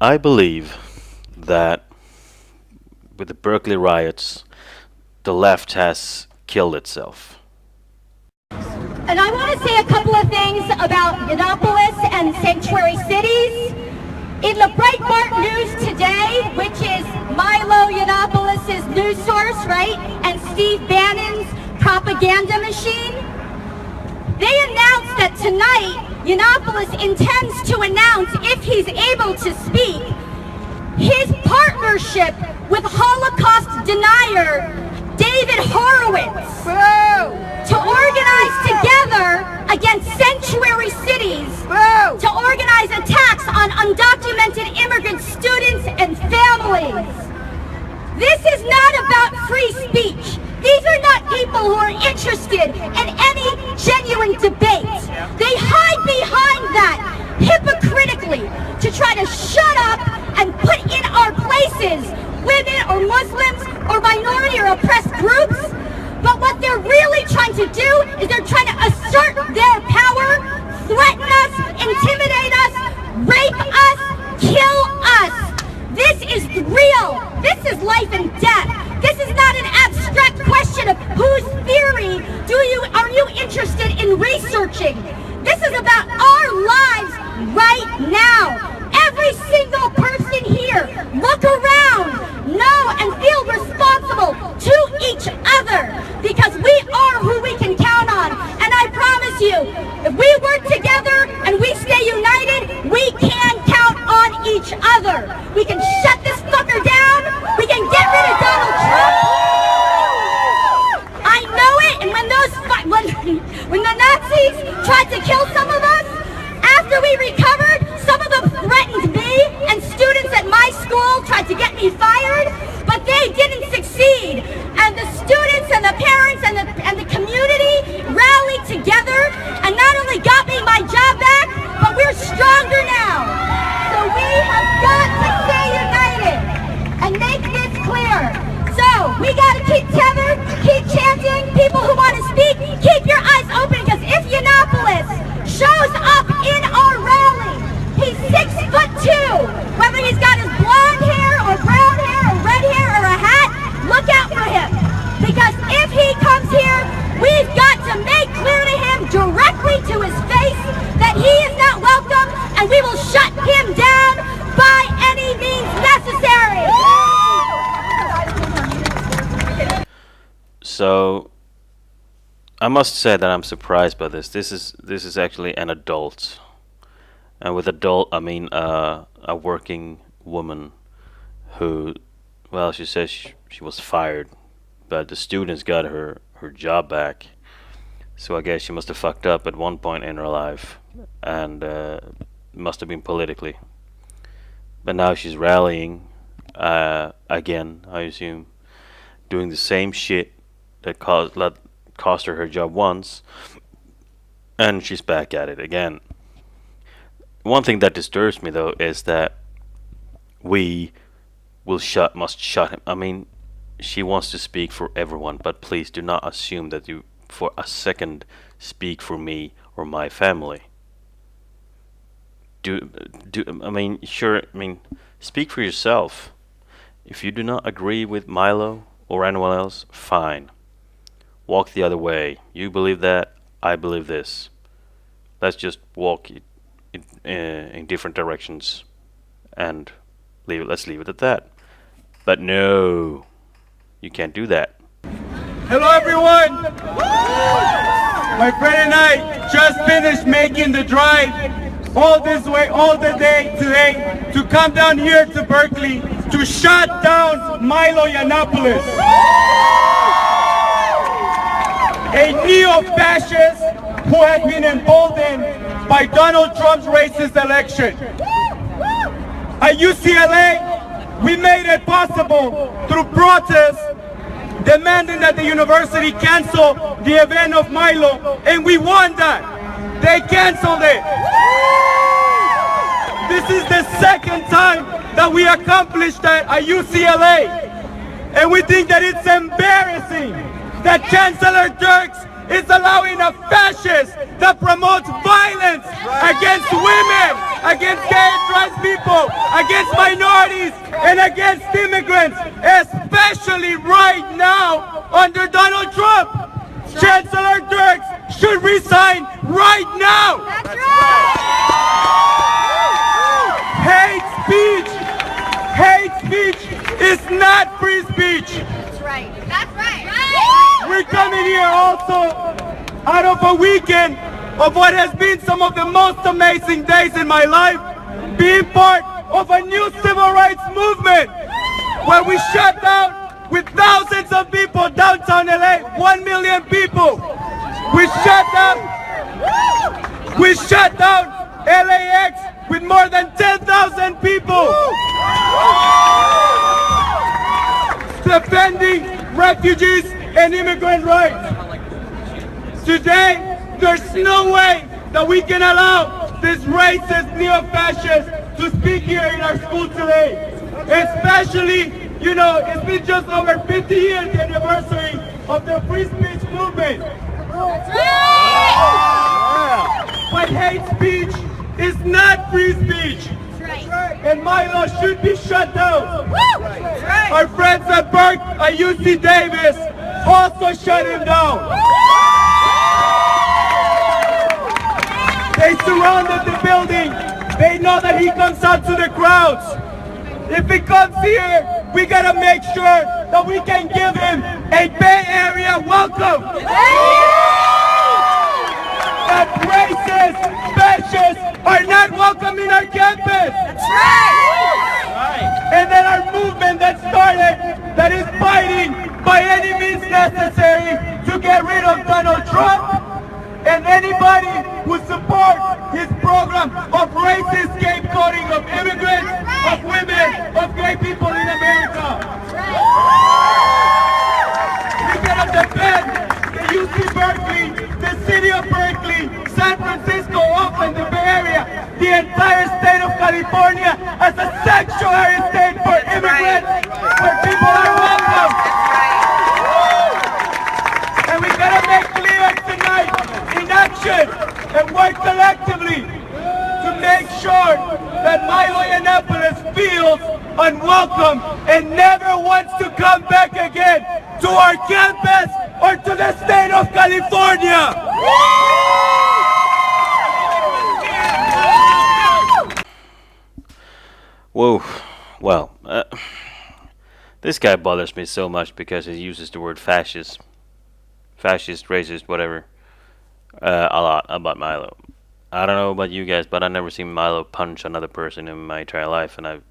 I believe that with the Berkeley riots, the left has killed itself. And I want to say a couple of things about Yiannopoulos and sanctuary cities. In the Breitbart News today, which is Milo Yiannopoulos' news source, right, and Steve Bannon's propaganda machine, they announced that tonight Yiannopoulos intends to announce, if he's able to speak, his partnership with Holocaust denier David Horowitz to organize together against sanctuary cities, to organize attacks on undocumented immigrant students and families. This is not about free speech. These are not people who are interested in any genuine debate. They hide behind that hypocritically to try to shut up and put in our places women or Muslims or minority or oppressed groups. But what they're really trying to do is they're trying to assert their power, threaten us, intimidate us, rape us, kill us. This is real. This is life and death. This is not an abstract question of whose theory are you interested in researching. This is about our lives right now. Every single person here, look around, know and feel responsible to each other, because we are who we can count on. And I promise you, if we work together and we stay united, we can count on each other. We can shut this fucker down. We can get rid of Donald Trump. I know it. And when the Nazis tried to kill some of us, after we recovered, some of them threatened me, and students at my school tried to get me fired, but they didn't succeed. And the students and the parents and the community rallied together and not only got me my job back, but we're stronger now. So we have got to stay united and make this clear. So we got to keep tethered, keep chanting. People who want to speak, keep your eyes open, because if Yiannopoulos shows up in our rally, he's 6'2", whether he's got his blonde hair or brown hair or red hair or a hat, look out for him. Because if he comes here, we've got to make clear to him directly to his face that he is not welcome, and we will shut him down by any means necessary. So I must say that I'm surprised by this. This is actually an adult, and with adult I mean a working woman who, well, she says she was fired, but the students got her job back. So I guess she must have fucked up at one point in her life, and must have been politically. But now she's rallying again, I assume, doing the same shit that cost her job once, and she's back at it again. One thing that disturbs me though is that we must shut him. I mean, she wants to speak for everyone, but please do not assume that you for a second speak for me or my family. Speak for yourself. If you do not agree with Milo or anyone else, fine. Walk the other way. You believe that, I believe this. Let's just walk in different directions and let's leave it at that. But no, you can't do that. Hello everyone! My friend and I just finished making the drive all this way, all the day today, to come down here to Berkeley to shut down Milo Yiannopoulos, a neo-fascist who has been emboldened by Donald Trump's racist election. At UCLA, we made it possible through protests demanding that the university cancel the event of Milo, and we won that. They canceled it. This is the second time that we accomplished that at UCLA, and we think that it's embarrassing that Chancellor Dirks is allowing a fascist that promotes violence against women, against gay and trans people, against minorities, and against immigrants, especially right now under Donald Trump. Chancellor Dirks should resign right now. That's right. Hate speech is not free speech. That's right. That's right. We're coming here also out of a weekend of what has been some of the most amazing days in my life, being part of a new civil rights movement where we shut down with thousands of people downtown LA, 1 million people. We shut down LAX with more than 10,000 people. Defending refugees and immigrant rights. Today, there's no way that we can allow this racist neo-fascist to speak here in our school today. Especially, you know, it's been just over 50 years the anniversary of the free speech movement. But hate speech is not free speech. And Milo should be shut down. Our friends at UC Davis also shut him down. They surrounded the building. They know that he comes out to the crowds. If he comes here, we gotta make sure that we can give him a Bay Area welcome. That racist, fascists are not welcome in our campus. That's right. And then our movement that started, that is fighting by any means necessary to get rid of Donald Trump and anybody who supports his program of racist scapegoating of immigrants, of women, of gay people in America. We gotta defend the UC Berkeley, the city of Berkeley, San Francisco, Oakland, the Bay Area, the entire state of California as a sanctuary state for immigrants, where people are welcome. And we gotta make clear tonight, in action, and work collectively to make sure that Milo Yiannopoulos feels unwelcome and never wants to come back again to our campus or to the state of California. Whoa. Well, this guy bothers me so much because he uses the word fascist, racist, whatever, a lot about Milo. I don't know about you guys, but I've never seen Milo punch another person in my entire life, and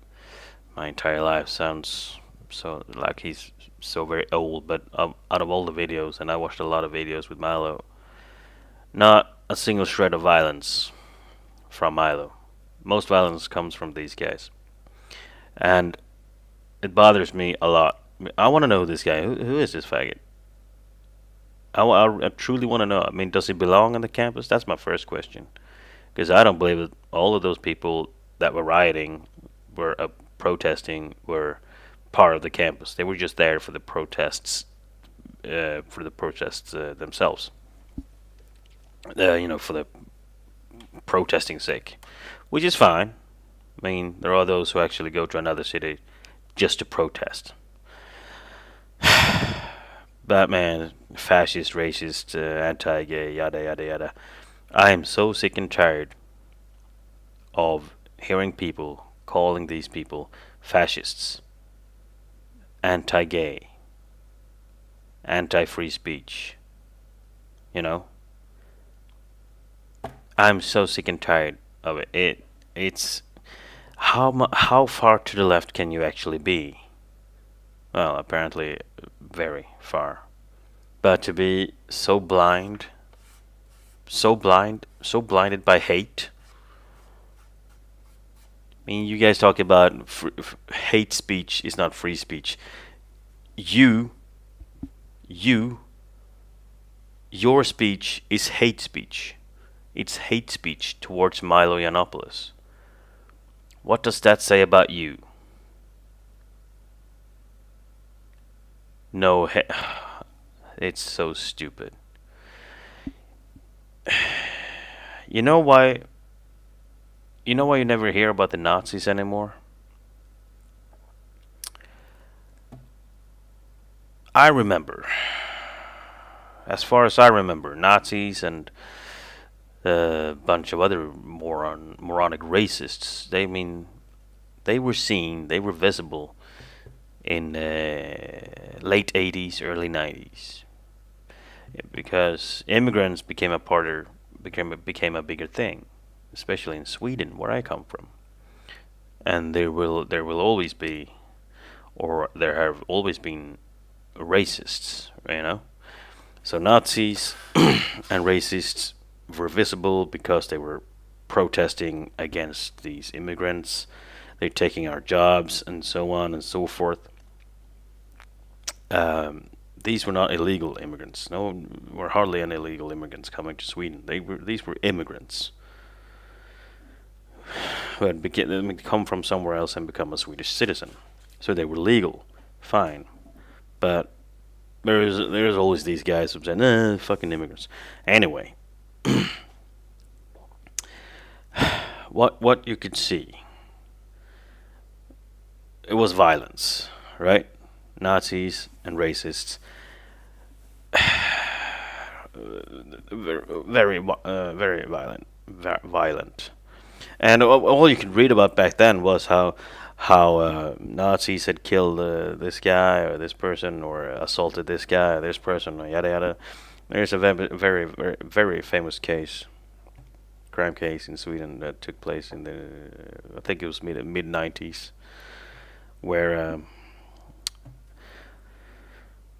my entire life sounds so like he's so very old. But out of all the videos, and I watched a lot of videos with Milo, not a single shred of violence from Milo. Most violence comes from these guys, and it bothers me a lot. I want to know this guy. Who is this faggot? I truly want to know. I mean, does he belong on the campus? That's my first question. Because I don't believe that all of those people that were rioting, were protesting, were part of the campus. They were just there for the protests, themselves. For the protesting sake, which is fine. I mean, there are those who actually go to another city just to protest. But man, fascist, racist, anti-gay, yada yada yada. I am so sick and tired of hearing people calling these people fascists, anti-gay, anti-free speech. You know? I'm so sick and tired of it. It's how far to the left can you actually be? Well, apparently very far. But to be so blinded by hate. I mean, you guys talk about hate speech is not free speech. Your speech is hate speech. It's hate speech towards Milo Yiannopoulos. What does that say about you? No, it's so stupid. You know why? You know why you never hear about the Nazis anymore? I remember, as far as I remember, Nazis and a bunch of other moronic racists. They were seen, they were visible in late 80s, early 90s, because immigrants became a part of, became a bigger thing, especially in Sweden, where I come from. And there will always be, or there have always been, racists. So Nazis and racists were visible because they were protesting against these immigrants. They're taking our jobs and so on and so forth. These were not illegal immigrants. No, were hardly any illegal immigrants coming to Sweden. These were immigrants who had come from somewhere else and become a Swedish citizen. So they were legal, fine. But there's always these guys who say, fucking immigrants. Anyway, what you could see, it was violence, right? Nazis and racists, very violent. And all you could read about back then was how Nazis had killed this guy or this person, or assaulted this guy or this person, or yada yada. There's a very famous crime case in Sweden that took place in I think it was mid '90s, where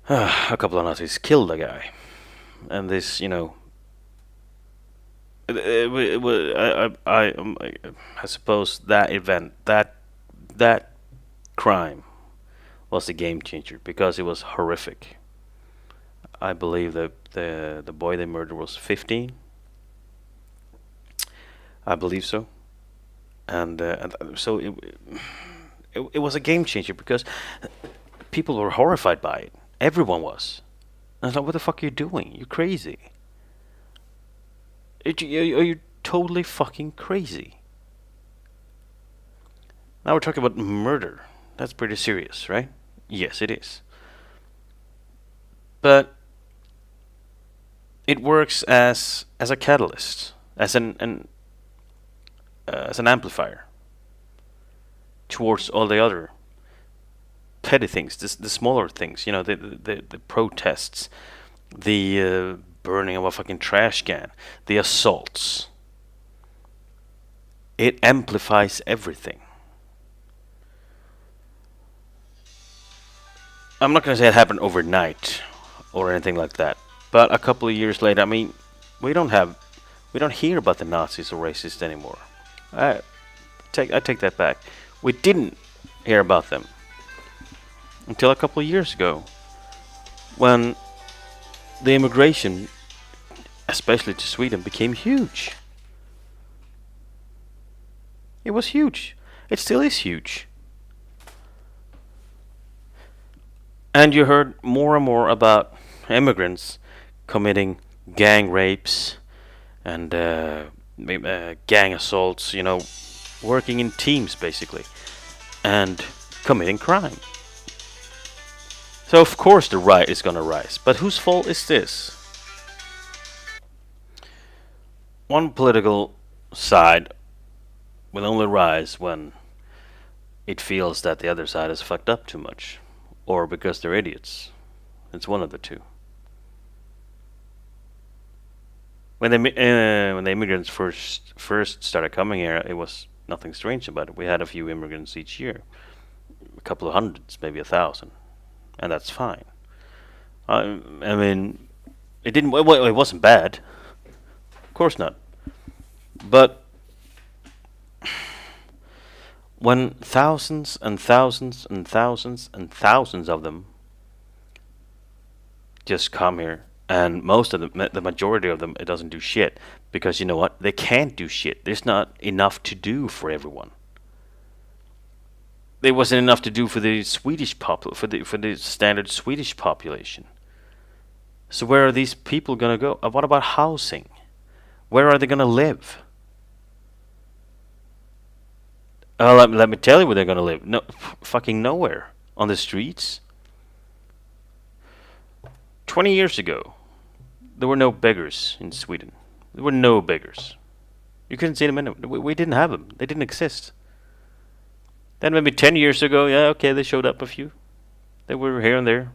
a couple of Nazis killed a guy, and this, I suppose that event, that crime, was the game changer because it was horrific. I believe that the boy they murdered was 15. I believe so, and so it was a game changer because people were horrified by it. Everyone was. And I was like, what the fuck are you doing? You're crazy. Are you totally fucking crazy? Now we're talking about murder. That's pretty serious, right? Yes, it is. But it works as a catalyst, as an amplifier towards all the other petty things, the smaller things, the protests, the burning of a fucking trash can, the assaults. It amplifies everything. I'm not going to say it happened overnight or anything like that, but a couple of years later, we don't hear about the Nazis or racists anymore. I take that back. We didn't hear about them until a couple of years ago, when the immigration, especially to Sweden, became huge. It was huge. It still is huge. And you heard more and more about immigrants committing gang rapes and gang assaults, working in teams basically, and committing crime. So of course the right is gonna rise. But whose fault is this? One political side will only rise when it feels that the other side has fucked up too much, or because they're idiots. It's one of the two. When the immigrants first started coming here, it was nothing strange about it. We had a few immigrants each year, a couple of hundreds, maybe 1,000, and that's fine. It didn't. It wasn't bad. Of course not. But when thousands and thousands and thousands and thousands of them just come here, and most of them, the majority of them, it doesn't do shit, because you know what? They can't do shit. There's not enough to do for everyone. There wasn't enough to do for the for the standard Swedish population. So where are these people gonna go? What about housing? Where are they gonna live? Let me tell you where they're gonna live. No, fucking nowhere. On the streets. 20 years ago, there were no beggars in Sweden. There were no beggars. You couldn't see them anywhere. We didn't have them. They didn't exist. Then maybe 10 years ago, yeah, okay, they showed up a few. They were here and there.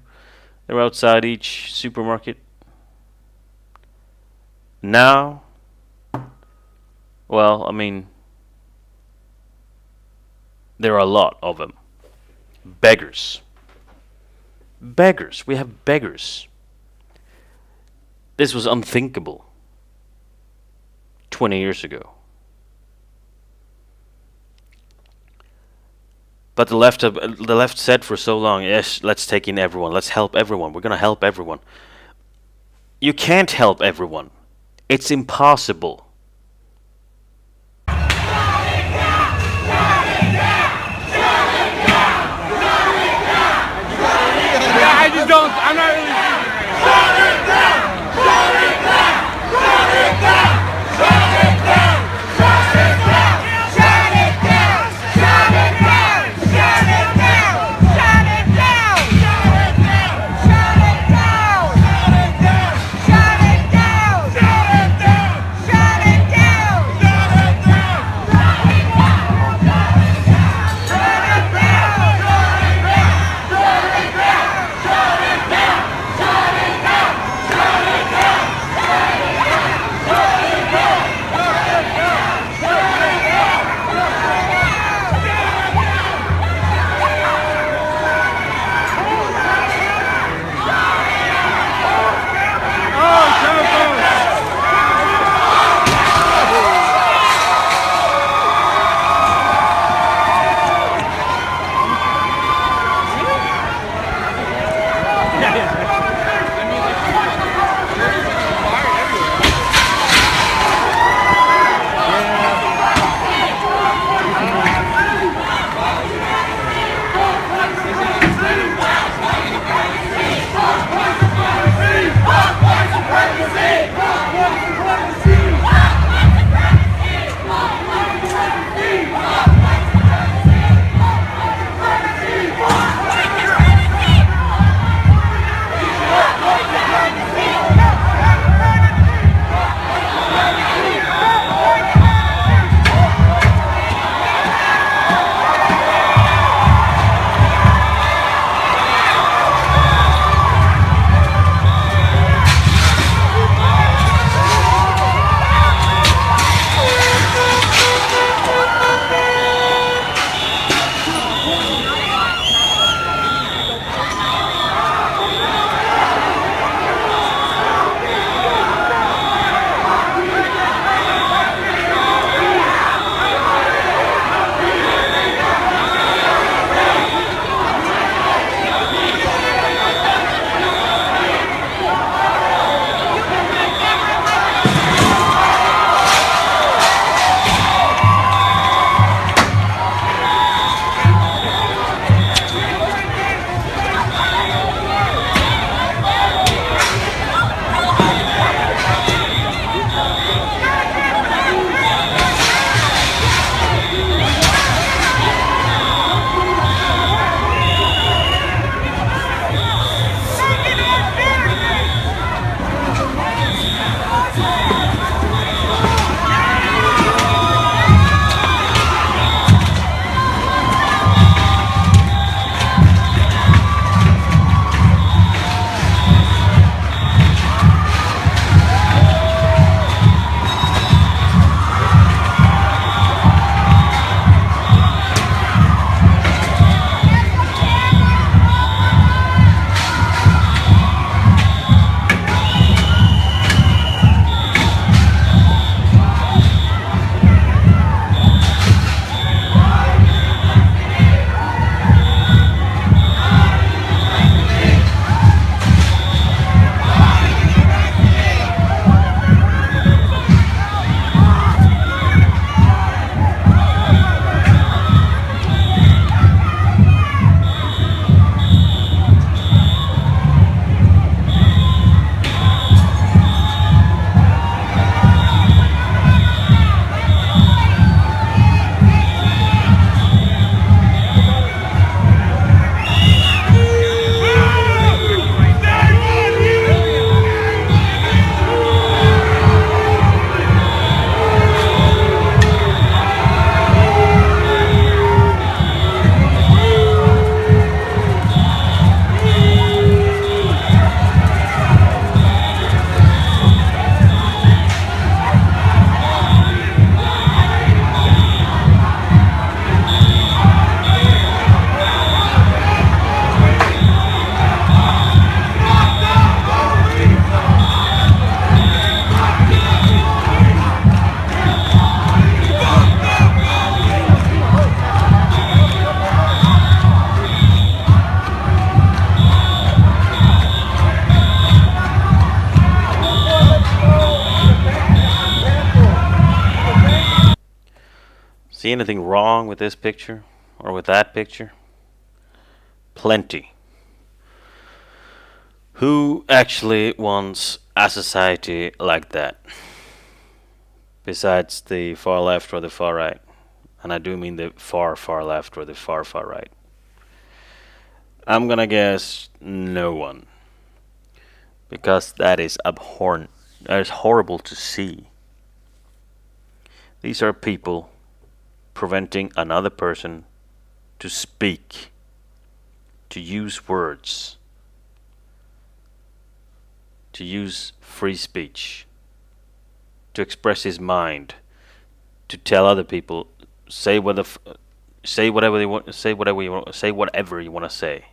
They were outside each supermarket. Now, well, I mean, there are a lot of them. Beggars. Beggars. We have beggars. This was unthinkable 20 years ago. But the left said for so long, yes, let's take in everyone. Let's help everyone. We're gonna help everyone. You can't help everyone. It's impossible. I just don't. I'm not really. Shut it down! Shut it down! Shut it down! Shut it down! Shut it down! Shut it down! Shut it down! Shut it down! Shut it down! Shut it down! Shut it down! Shut it down! Shut it down! Shut it down! Shut See anything wrong with this picture or with that picture? Plenty. Who actually wants a society like that? Besides the far left or the far right. And I do mean the far, far left or the far, far right. I'm gonna guess no one. Because that is abhorrent. That is horrible to see. These are people preventing another person to speak, to use words, to use free speech, to express his mind, to tell other people, say whatever they want, say whatever you want to say,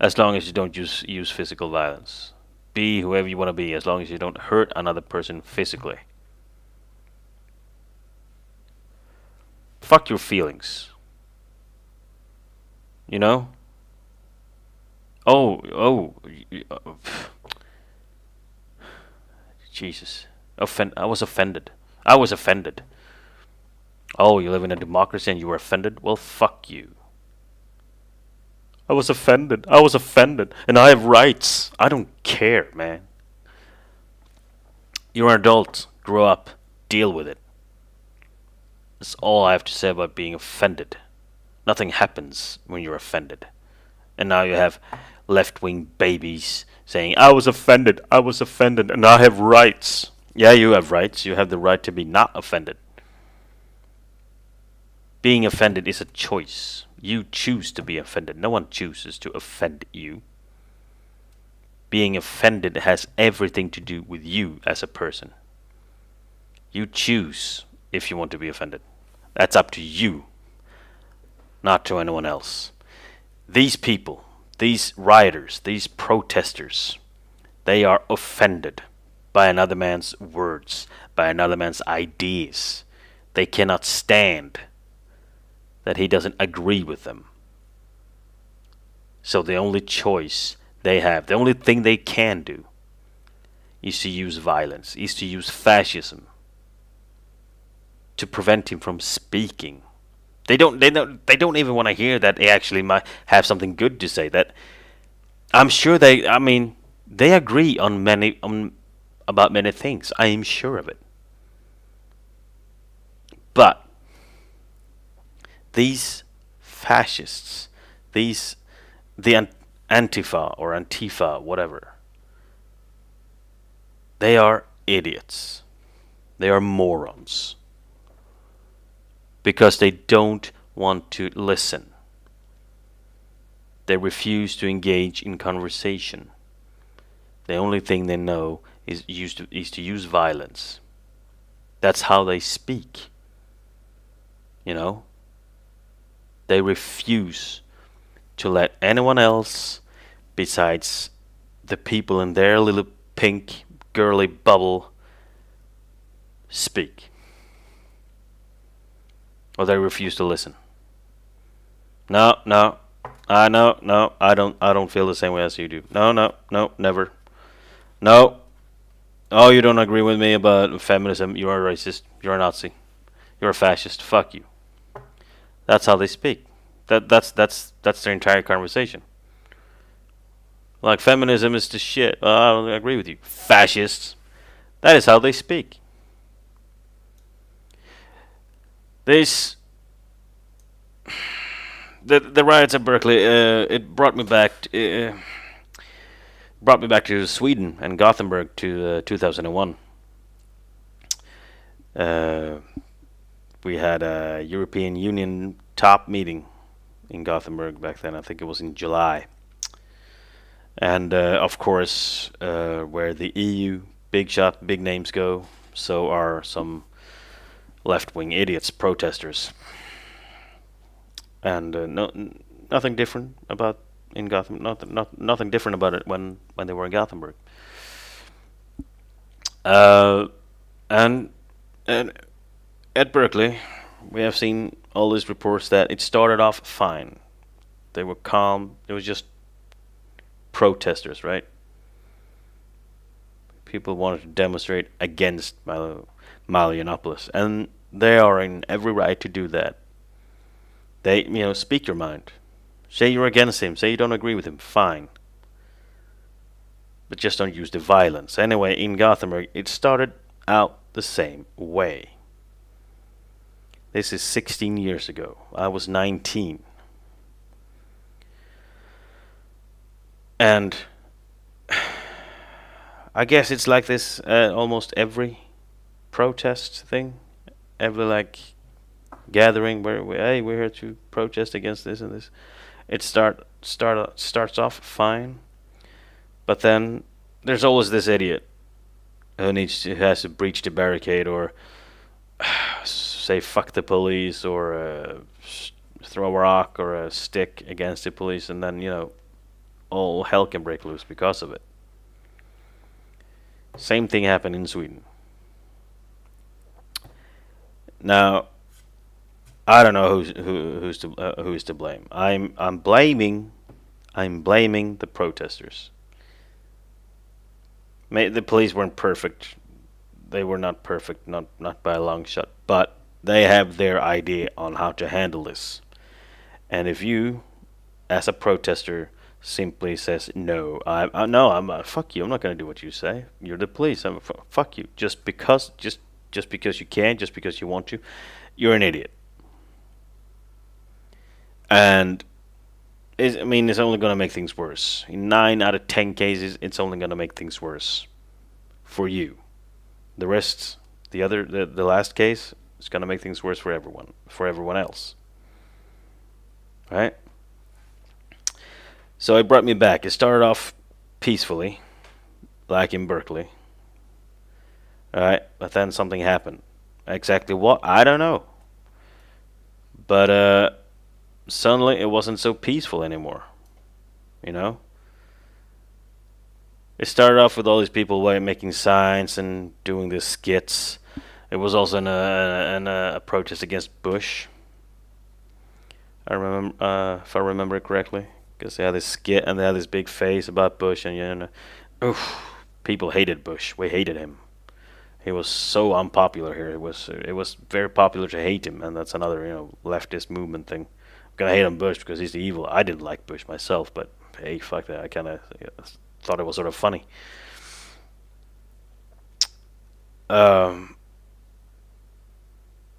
as long as you don't use physical violence. Be whoever you want to be, as long as you don't hurt another person physically. Fuck your feelings. You know? Oh, Jesus. I was offended. I was offended. Oh, you live in a democracy and you were offended? Well, fuck you. I was offended. I was offended. And I have rights. I don't care, man. You're an adult. Grow up. Deal with it. That's all I have to say about being offended. Nothing happens when you're offended. And now you have left-wing babies saying, I was offended, and I have rights. Yeah, you have rights. You have the right to be not offended. Being offended is a choice. You choose to be offended. No one chooses to offend you. Being offended has everything to do with you as a person. You choose if you want to be offended. That's up to you, not to anyone else. These people, these rioters, these protesters, they are offended by another man's words, by another man's ideas. They cannot stand that he doesn't agree with them. So the only choice they have, the only thing they can do, is to use violence, is to use fascism to prevent him from speaking. They don't even want to hear that he actually might have something good to say. That I'm sure they agree about many things. I am sure of it. But these fascists, the Antifa, whatever, they are idiots. They are morons. Because they don't want to listen. They refuse to engage in conversation. The only thing they know is to use violence. That's how they speak. You know? They refuse to let anyone else besides the people in their little pink girly bubble speak. Or they refuse to listen. No, I don't feel the same way as you do. No, never. No. Oh, you don't agree with me about feminism. You're a racist. You're a Nazi. You're a fascist. Fuck you. That's how they speak. That's their entire conversation. Like, feminism is the shit. I don't agree with you. Fascists. That is how they speak. The riots at Berkeley, it brought me back to Sweden and Gothenburg to 2001. We had a European Union top meeting in Gothenburg back then. I think it was in July. And of course, where the EU big shot, big names go, so are some left-wing idiots, protesters. And nothing different about in Gothenburg. Nothing different about it when they were in Gothenburg. And at Berkeley, we have seen all these reports that it started off fine. They were calm. It was just protesters, right? People wanted to demonstrate against Milo Yiannopoulos, and They are in every right to do that. They, speak your mind. Say you're against him. Say you don't agree with him. Fine. But just don't use the violence. Anyway, in Gothenburg, it started out the same way. This is 16 years ago. I was 19. And I guess it's like this almost every protest thing. Every gathering where hey, we're here to protest against this and this. It starts off fine, but then there's always this idiot who has to breach the barricade or say fuck the police or throw a rock or a stick against the police, and then all hell can break loose because of it. Same thing happened in Sweden. Now, I don't know who's to blame. I'm blaming the protesters. The police weren't perfect. They were not perfect, not by a long shot. But they have their idea on how to handle this. And if you, as a protester, simply says no, I'm fuck you. I'm not gonna do what you say. You're the police. Fuck you. Just because you can, just because you want to, you're an idiot. And it's only going to make things worse. In 9 out of 10 cases, it's only going to make things worse for you. The rest, the last case, is going to make things worse for everyone else. Right? So it brought me back. It started off peacefully, like in Berkeley. Alright, but then something happened. Exactly what? I don't know. But suddenly it wasn't so peaceful anymore. It started off with all these people making signs and doing these skits. It was also a protest against Bush. I remember, if I remember it correctly, because they had this skit and they had this big face about Bush, and people hated Bush. We hated him. He was so unpopular here. It was very popular to hate him, and that's another leftist movement thing. I'm gonna hate on Bush because he's the evil. I didn't like Bush myself, but hey, fuck that. I kind of thought it was sort of funny. And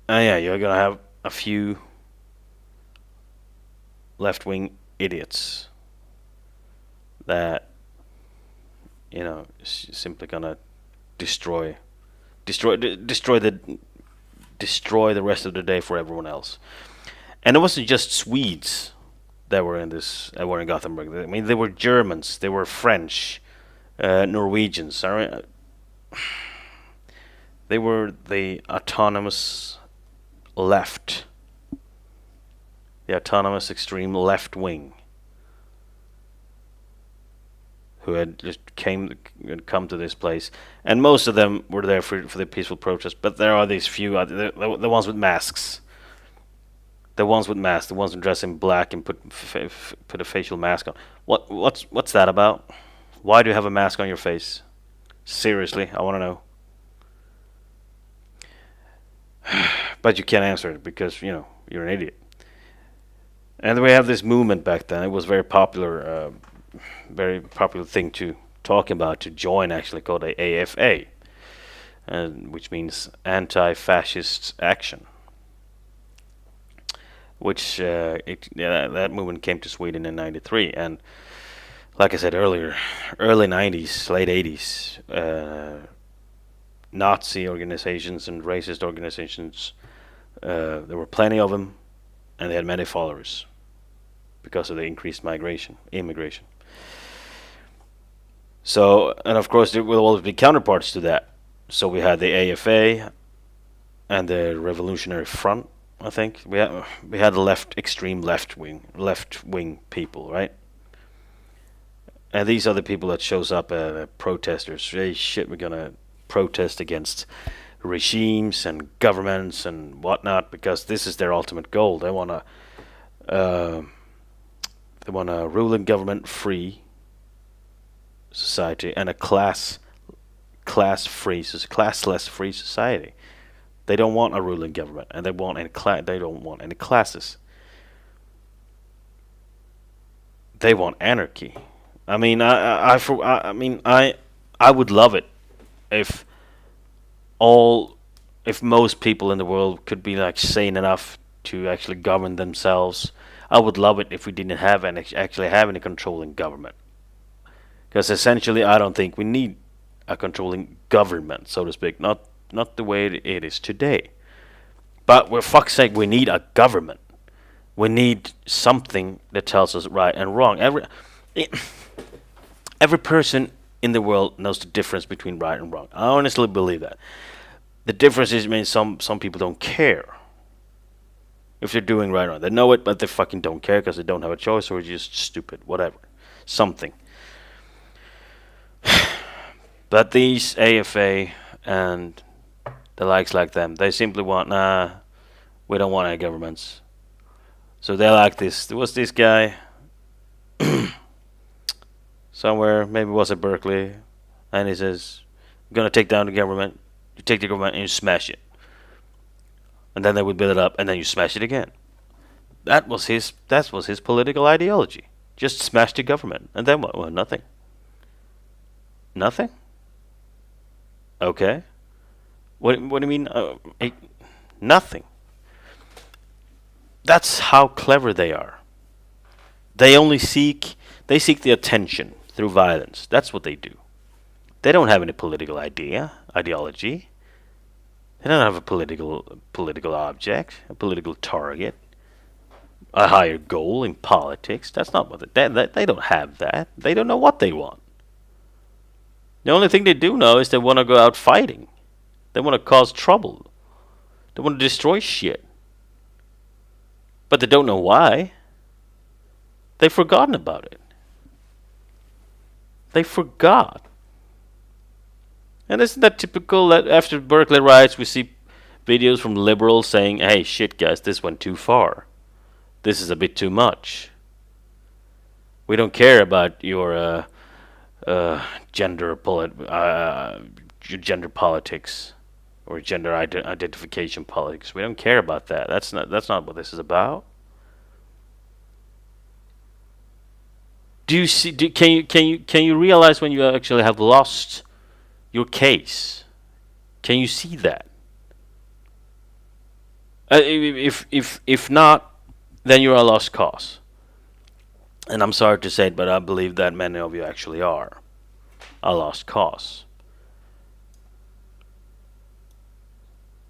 yeah, you're gonna have a few left-wing idiots that simply gonna destroy the rest of the day for everyone else. And it wasn't just Swedes that were in Gothenburg. They were Germans, they were French, Norwegians. They were the autonomous left, the autonomous extreme left wing, who had just come to this place, and most of them were there for the peaceful protest. But there are these few, the ones with masks, the ones who dress in black and put a facial mask on. What's that about? Why do you have a mask on your face? Seriously, I want to know. But you can't answer it because you're an idiot. And we have this movement back then. It was very popular thing to talk about, to join, actually, called the AFA, which means Anti-Fascist Action. Which that movement came to Sweden in '93, and like I said earlier, early '90s, late '80s, Nazi organizations and racist organizations, there were plenty of them, and they had many followers because of the increased immigration. So, and of course there will always be counterparts to that. So we had the AFA and the Revolutionary Front. I think we had the extreme left wing people, right? And these are the people that shows up protesters. Hey, shit, we're gonna protest against regimes and governments and whatnot because this is their ultimate goal. They wanna rule and government free society and a classless free society. They don't want a ruling government, and they don't want any classes. They want anarchy. I mean, I would love it if all, if most people in the world could be like sane enough to actually govern themselves. I would love it if we didn't have any controlling government. Because essentially, I don't think we need a controlling government, so to speak. Not the way it is today. But for fuck's sake, we need a government. We need something that tells us right and wrong. Every person in the world knows the difference between right and wrong. I honestly believe that. The difference is, some people don't care if they're doing right or wrong. They know it, but they fucking don't care because they don't have a choice, or just stupid, whatever, something. But these AFA and the likes like them, they simply want, we don't want any governments. So they like this. There was this guy somewhere, maybe it was at Berkeley, and he says, "I'm gonna take down the government." You take the government and you smash it, and then they would build it up, and then you smash it again. That was his political ideology. Just smash the government, and then what? Well, nothing. Nothing. Okay. What do you mean? Nothing. That's how clever they are. They seek the attention through violence. That's what they do. They don't have any political ideology. They don't have a political object, a political target, a higher goal in politics. That's not what they don't have that. They don't know what they want. The only thing they do know is they want to go out fighting. They want to cause trouble. They want to destroy shit. But they don't know why. They've forgotten about it. They forgot. And isn't that typical that after Berkeley riots we see videos from liberals saying, "Hey, shit guys, this went too far. This is a bit too much. We don't care about your gender politics or gender identification politics. We don't care about that. That's not what this is about." Do you see? Can you realize when you actually have lost your case? Can you see that? If not, then you're a lost cause. And I'm sorry to say it, but I believe that many of you actually are a lost cause.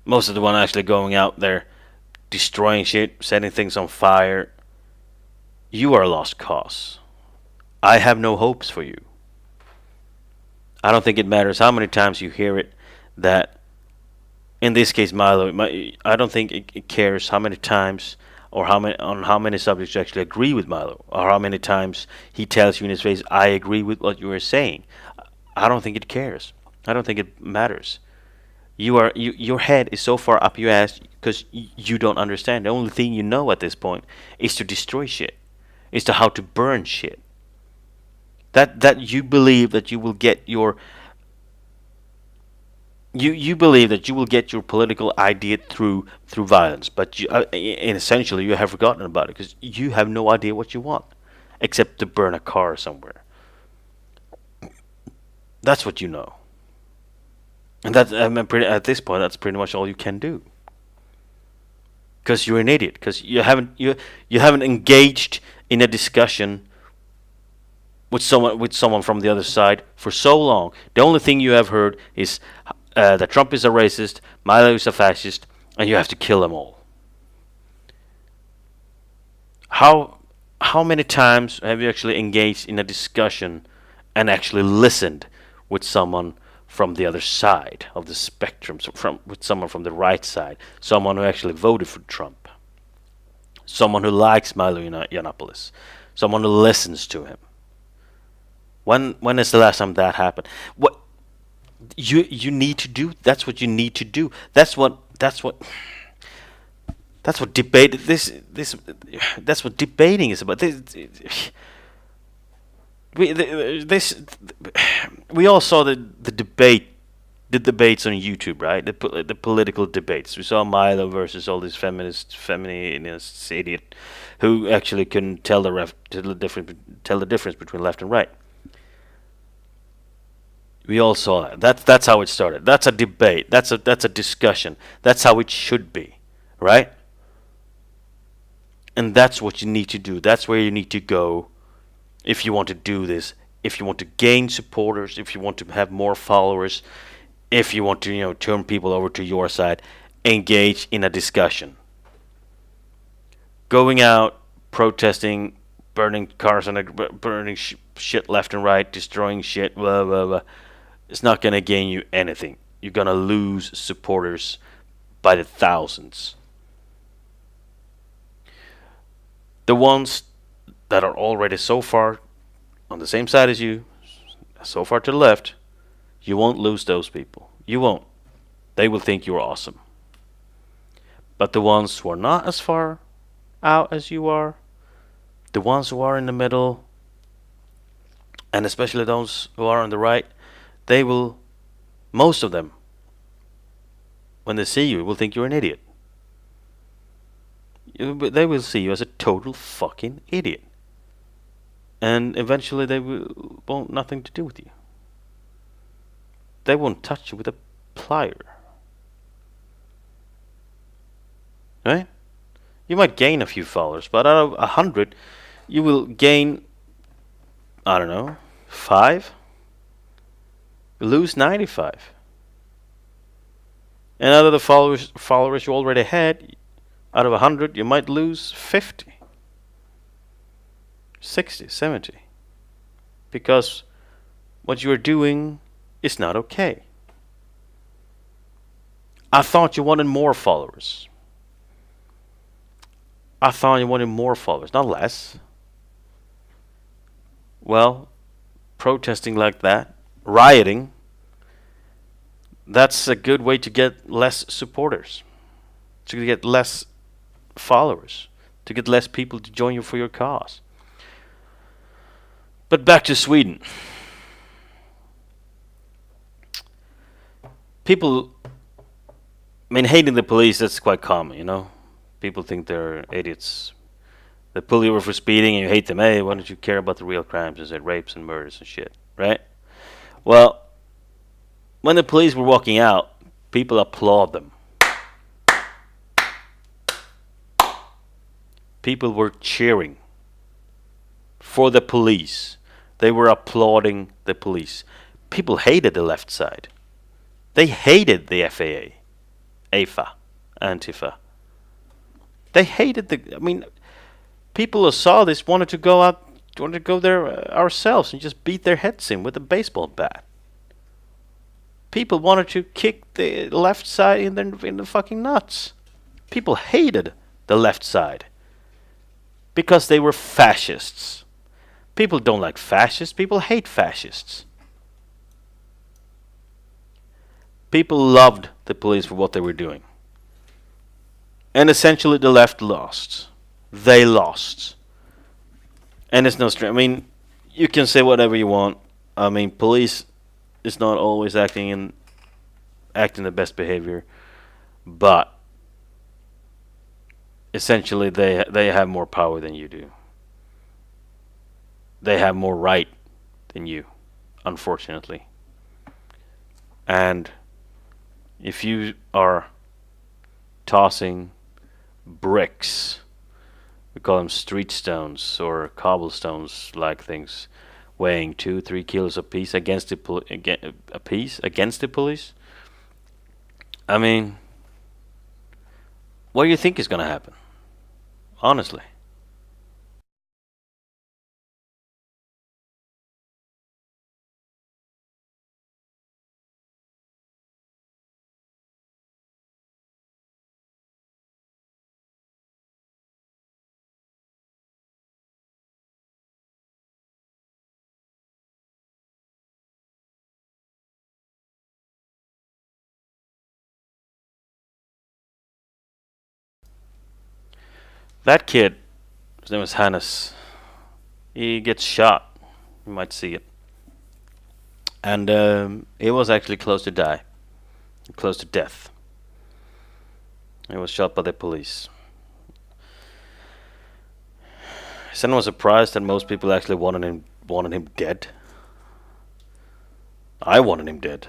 Most of the one actually going out there, destroying shit, setting things on fire. You are a lost cause. I have no hopes for you. I don't think it matters how many times you hear it, that in this case Milo, I don't think it cares how many times or how many subjects you actually agree with Milo, or how many times he tells you in his face, "I agree with what you are saying." I don't think it cares. I don't think it matters. Your head is so far up your ass because you don't understand. The only thing you know at this point is to destroy shit, is to how to burn shit. That you believe that you will get your you believe that you will get your political idea through violence, but essentially you have forgotten about it because you have no idea what you want, except to burn a car somewhere. That's what you know, and at this point, that's pretty much all you can do. Because you're an idiot. Because you haven't engaged in a discussion with someone from the other side for so long. The only thing you have heard is that Trump is a racist, Milo is a fascist, and you have to kill them all. How many times have you actually engaged in a discussion and actually listened with someone from the other side of the spectrum, with someone from the right side, someone who actually voted for Trump, someone who likes Milo Yiannopoulos, someone who listens to him? When is the last time that happened? What you need to do? That's what you need to do. That's what debate that's what debating is about. We all saw the debate the debates on YouTube, right? The political debates. We saw Milo versus all these feminists, idiot, who actually couldn't tell the difference between left and right. We all saw that. That's how it started. That's a debate. That's a discussion. That's how it should be, right? And that's what you need to do. That's where you need to go if you want to do this. If you want to gain supporters, if you want to have more followers, if you want to, turn people over to your side, engage in a discussion. Going out, protesting, burning cars and burning shit left and right, destroying shit, blah blah blah. It's not gonna gain you anything. You're gonna lose supporters by the thousands. The ones that are already so far on the same side as you, so far to the left, you won't lose those people. You won't. They will think you're awesome. But the ones who are not as far out as you are, the ones who are in the middle, and especially those who are on the right, they will, most of them, when they see you, will think you're an idiot. They will see you as a total fucking idiot. And eventually they will want nothing to do with you. They won't touch you with a plier. Right? You might gain a few followers, but out of 100, you will gain, I don't know, 5? Lose 95. And out of the followers you already had, out of 100, you might lose 50. 60, 70. Because what you are doing is not okay. I thought you wanted more followers. I thought you wanted more followers, not less. Well, protesting like that, rioting, that's a good way to get less supporters, to get less followers, to get less people to join you for your cause. But back to Sweden. People, hating the police, that's quite common, People think they're idiots. They pull you over for speeding and you hate them. Hey, why don't you care about the real crimes? Instead, rapes and murders and shit, right? Well, when the police were walking out, people applaud them. People were cheering for the police. They were applauding the police. People hated the left side. They hated the FAA, AFA, Antifa. They hated people who saw this wanted to go there ourselves and just beat their heads in with a baseball bat. People wanted to kick the left side in the fucking nuts. People hated the left side because they were fascists. People don't like fascists. People hate fascists. People loved the police for what they were doing. And essentially the left lost. They lost. And it's no strange. You can say whatever you want. Police is not always acting the best behavior, but essentially they have more power than you do. They have more right than you, unfortunately. And if you are tossing bricks, we call them street stones or cobblestones like things, weighing 2-3 kilos apiece against the police. What do you think is going to happen? Honestly. That kid, his name was Hannes, he gets shot. You might see it. And he was actually close to die. close to death. He was shot by the police. Is anyone surprised that most people actually wanted him dead? I wanted him dead.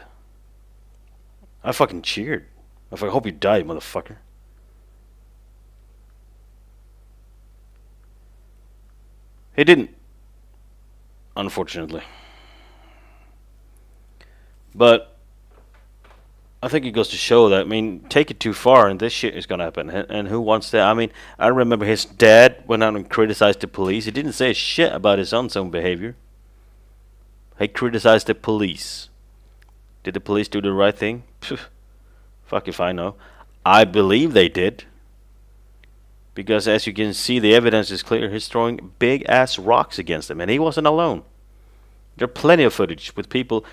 I fucking cheered. I fucking hope you die, motherfucker. He didn't, unfortunately. But I think it goes to show that, I mean, take it too far and this shit is gonna happen. And who wants that? I mean, I remember his dad went out and criticized the police. He didn't say shit about his son's own behavior. He criticized the police. Did the police do the right thing? Fuck if I know. I believe they did. Because as you can see, the evidence is clear. He's throwing big ass rocks against him. And he wasn't alone. There are plenty of footage with people.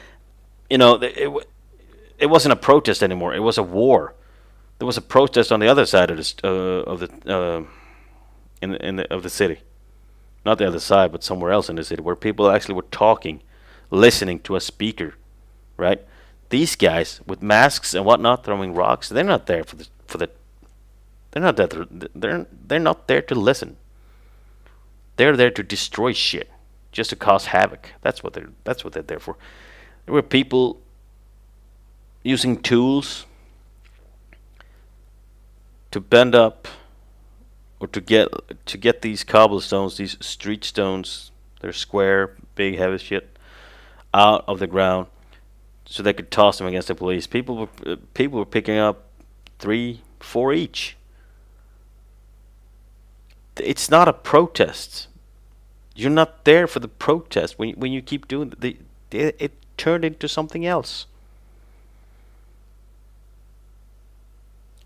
You know, it wasn't a protest anymore. It was a war. There was a protest on the other side of the city, not the other side, but somewhere else in the city, where people actually were talking, listening to a speaker, right? These guys with masks and whatnot throwing rocks, they're not there they're not there they're not there to listen. They're there to destroy shit, just to cause havoc. That's what they're there for. There were people using tools to bend up or to get these cobblestones, these street stones, they're square, big, heavy shit, out of the ground so they could toss them against the police. People were picking up 3, 4 each. It's not a protest. You're not there for the protest. When you keep doing it turned into something else.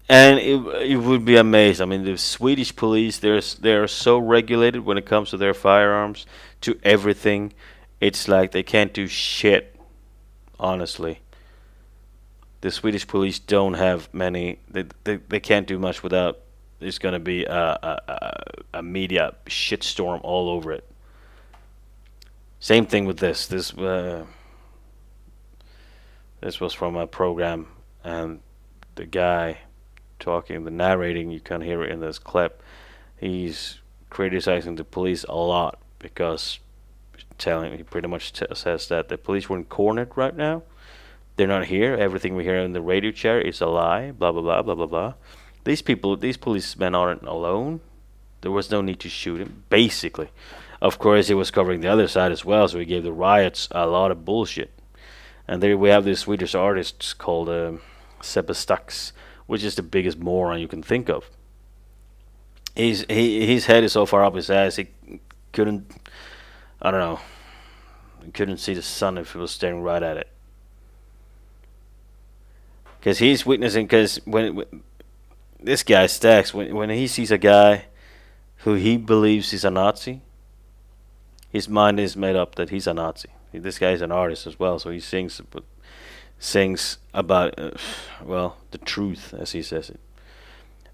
And it would be amazing. I mean, the Swedish police, they are so regulated when it comes to their firearms, to everything. It's like they can't do shit, honestly. The Swedish police don't have many. They can't do much without. There's going to be a media shitstorm all over it. Same thing with this. This was from a program, and the guy talking, the narrating, you can hear it in this clip. He's criticizing the police a lot because he pretty much says that the police were cornered right now. They're not here. Everything we hear in the radio chair is a lie. Blah blah blah blah blah blah. These policemen aren't alone. There was no need to shoot him. Basically, of course, he was covering the other side as well, so he gave the riots a lot of bullshit. And there we have this Swedish artist called Sebbe Stax, which is the biggest moron you can think of. His head is so far up his ass he couldn't, I don't know, he couldn't see the sun if he was staring right at it. Because he's witnessing, because when this guy Stax, when he sees a guy who he believes is a Nazi, his mind is made up that he's a Nazi. This guy is an artist as well, so he sings about the truth, as he says it.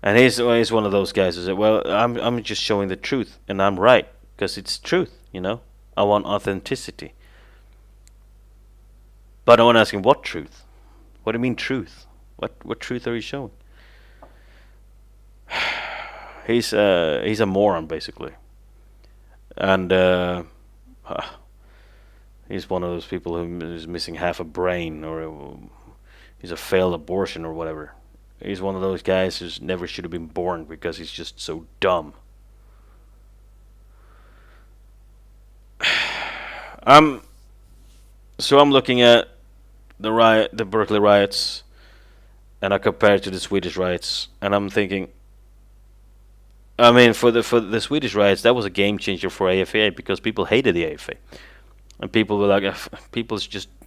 And he's one of those guys who said, well, I'm just showing the truth, and I'm right, because it's truth, you know. I want authenticity. But I want to ask him, what truth? What do you mean truth? What truth are you showing? He's a moron, basically. And he's one of those people who is missing half a brain, or he's a failed abortion or whatever. He's one of those guys who never should have been born because he's just so dumb. I'm looking at the Berkeley riots, and I compare it to the Swedish riots, and I'm thinking, I mean, for the Swedish riots, that was a game changer for AFA because people hated the AFA, and people were like,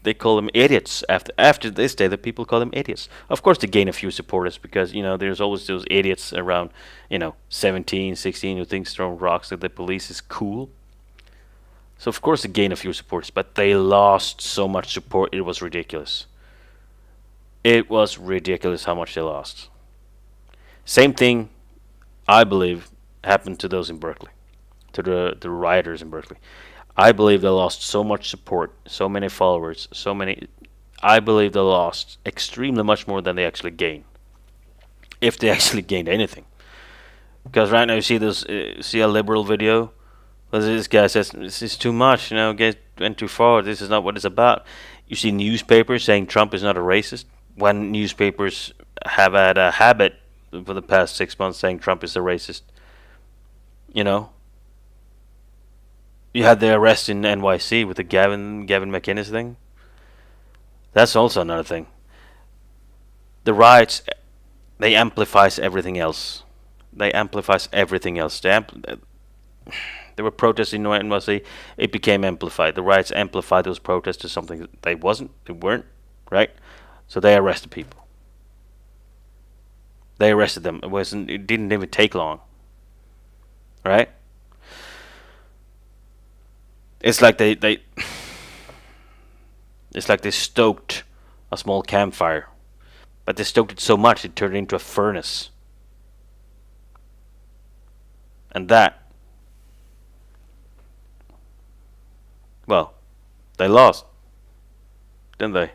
they call them idiots. After this day, the people call them idiots. Of course, they gain a few supporters because, you know, there's always those idiots around, 17, 16 who thinks throwing rocks at the police is cool. So of course they gain a few supporters, but they lost so much support, it was ridiculous. It was ridiculous how much they lost. Same thing, I believe, happened to those in Berkeley, to the rioters in Berkeley. I believe they lost so much support, so many followers, I believe they lost extremely much more than they actually gained, if they actually gained anything. Because right now you see this, see a liberal video, where this guy says this is too much, went too far. This is not what it's about. You see newspapers saying Trump is not a racist, when newspapers have had a habit for the past 6 months saying Trump is a racist. You know, you had the arrest in NYC with the Gavin McInnes thing. That's also another thing. The riots, they amplifies everything else. They amplifies everything else. There were protests in NYC. It became amplified. The riots amplified those protests to something they weren't, right? So they arrested people. They arrested them. It didn't even take long, right? It's like it's like they stoked a small campfire, but they stoked it so much it turned into a furnace. And that, well, they lost, didn't they?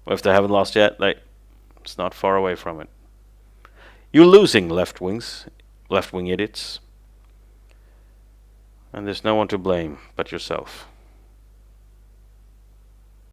Well, if they haven't lost yet, it's not far away from it. You're losing, left-wing idiots. And there's no one to blame but yourself.